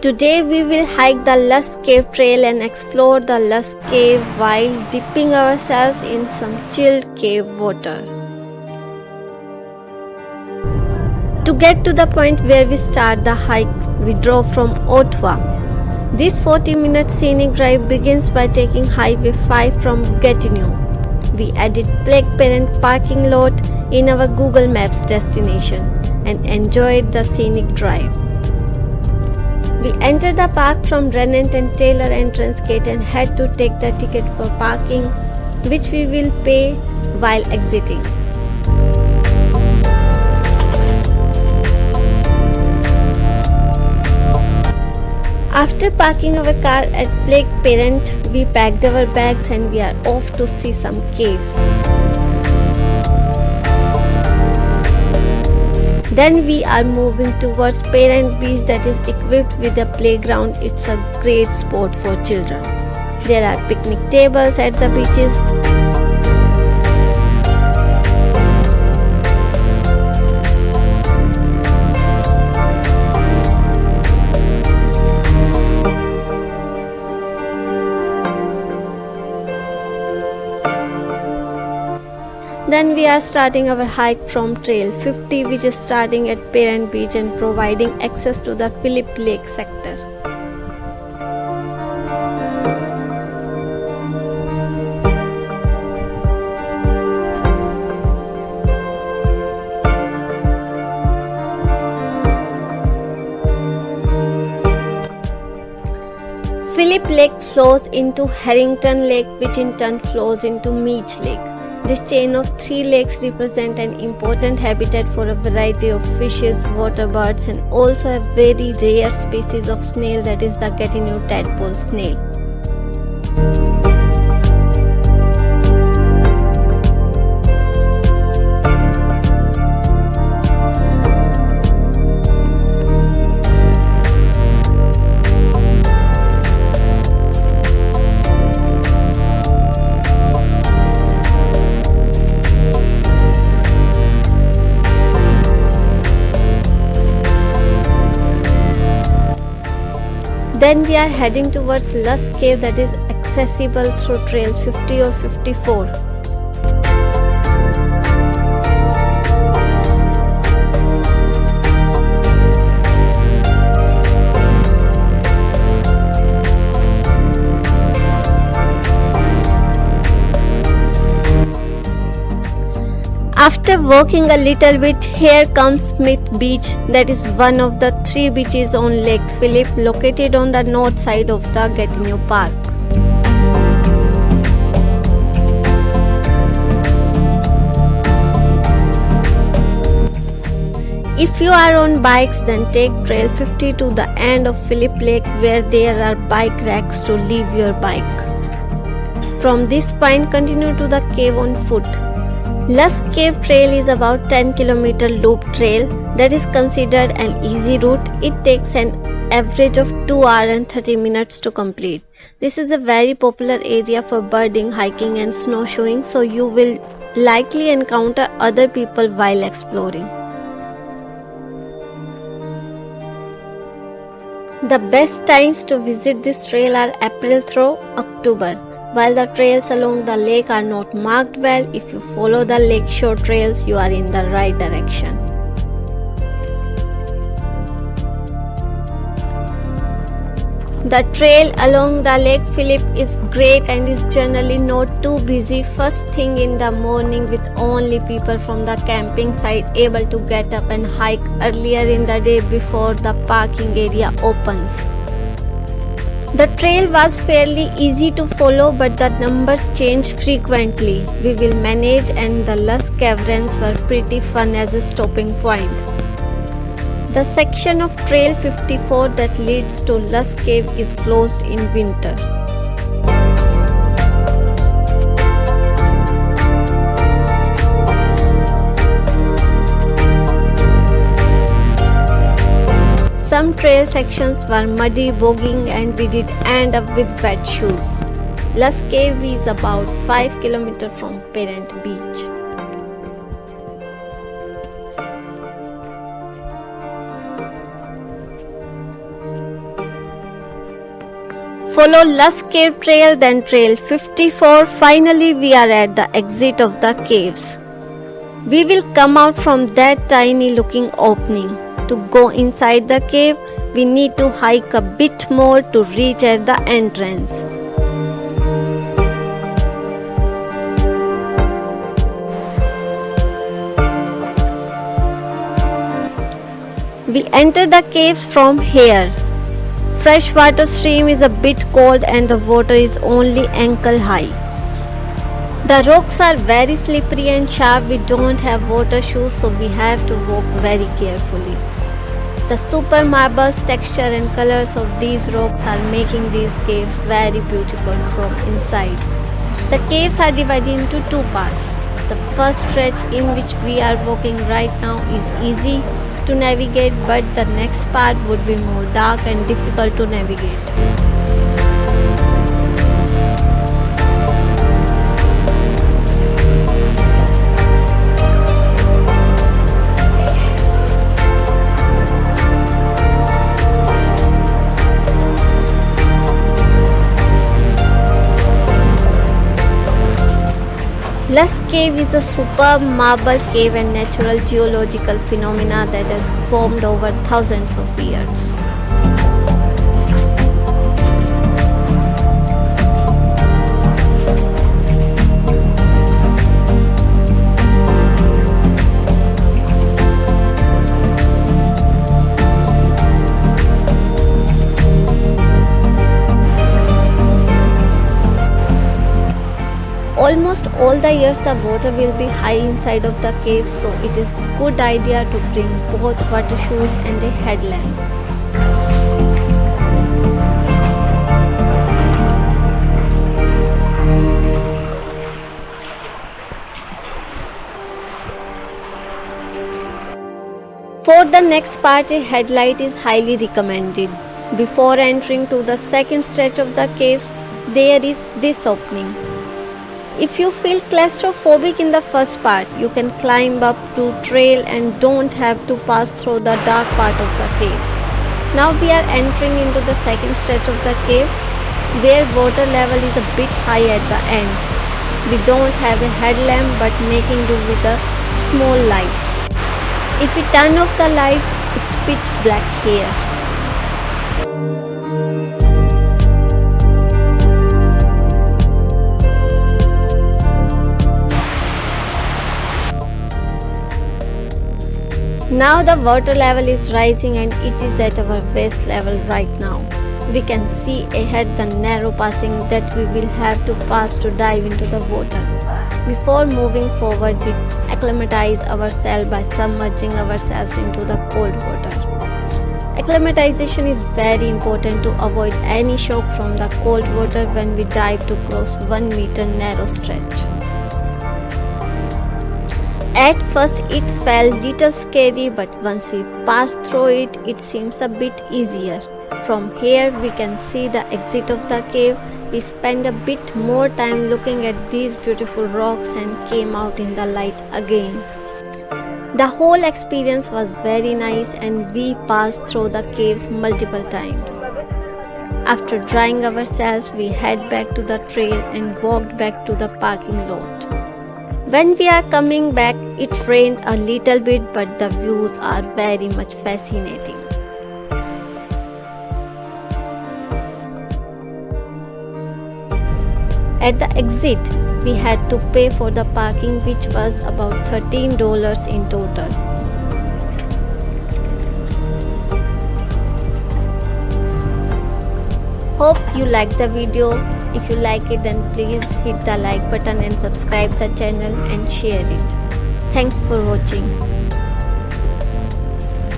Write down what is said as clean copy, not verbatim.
Today we will hike the Lusk Cave Trail and explore the Lusk Cave while dipping ourselves in some chilled cave water. To get to the point where we start the hike, we drove from Ottawa. This 40-minute scenic drive begins by taking Highway 5 from Gatineau. We added Lake Parent parking lot in our Google Maps destination and enjoyed the scenic drive. We enter the park from Renant and Taylor entrance gate and had to take the ticket for parking, which we will pay while exiting. After parking our car at Lake Parent, we packed our bags and we are off to see some caves. Then we are moving towards Parent Beach that is equipped with a playground. It's a great spot for children. There are picnic tables at the beaches. Then we are starting our hike from Trail 50, which is starting at Parent Beach and providing access to the Philippe Lake sector. Philippe Lake flows into Harrington Lake, which in turn flows into Meech Lake. This chain of 3 lakes represent an important habitat for a variety of fishes, water birds, and also a very rare species of snail, that is the Gatineau tadpole snail. Then we are heading towards Lusk Cave that is accessible through trails 50 or 54. After walking a little bit, here comes Smith Beach, that is one of the 3 beaches on Lake Philippe, located on the north side of the Gatineau Park. If you are on bikes, then take Trail 50 to the end of Philippe Lake where there are bike racks to leave your bike. From this point, continue to the cave on foot. Lusk Cave Trail is about 10-kilometer loop trail that is considered an easy route. It takes an average of 2 hours and 30 minutes to complete. This is a very popular area for birding, hiking and snowshoeing, so you will likely encounter other people while exploring. The best times to visit this trail are April through October. While the trails along the lake are not marked well, if you follow the lakeshore trails, you are in the right direction. The trail along the Lake Philippe is great and is generally not too busy first thing in the morning, with only people from the camping site able to get up and hike earlier in the day before the parking area opens. The trail was fairly easy to follow, but the numbers change frequently. We will manage, and the Lusk Caverns were pretty fun as a stopping point. The section of Trail 54 that leads to Lusk Cave is closed in winter. Some trail sections were muddy, bogging, and we did end up with wet shoes. Lusk Cave is about 5 km from Parent Beach. Follow Lusk Cave Trail, then Trail 54. Finally, we are at the exit of the caves. We will come out from that tiny looking opening. To go inside the cave, we need to hike a bit more to reach at the entrance. We enter the caves from here. Freshwater stream is a bit cold and the water is only ankle high. The rocks are very slippery and sharp. We don't have water shoes, so we have to walk very carefully. The super marbles texture and colors of these rocks are making these caves very beautiful from inside. The caves are divided into two parts. The first stretch in which we are walking right now is easy to navigate, but the next part would be more dark and difficult to navigate. Lusk Cave is a superb marble cave and natural geological phenomena that has formed over thousands of years. Almost all the years the water will be high inside of the cave, so it is good idea to bring both water shoes and a headlamp. For the next part, a headlight is highly recommended. Before entering to the second stretch of the caves, there is this opening. If you feel claustrophobic in the first part, you can climb up to trail and don't have to pass through the dark part of the cave. Now we are entering into the second stretch of the cave, where water level is a bit high at the end. We don't have a headlamp but making do with a small light. If we turn off the light, it's pitch black here. Now the water level is rising and it is at our waist level right now. We can see ahead the narrow passing that we will have to pass to dive into the water. Before moving forward, we acclimatize ourselves by submerging ourselves into the cold water. Acclimatization is very important to avoid any shock from the cold water when we dive to cross 1 meter narrow stretch. At first it felt little scary, but once we passed through it, it seems a bit easier. From here we can see the exit of the cave. We spent a bit more time looking at these beautiful rocks and came out in the light again. The whole experience was very nice and we passed through the caves multiple times. After drying ourselves, we head back to the trail and walked back to the parking lot. When we are coming back, it rained a little bit, but the views are very much fascinating. At the exit, we had to pay for the parking, which was about $13 in total. Hope you liked the video. If you like it, then please hit the like button and subscribe the channel and share it. Thanks for watching.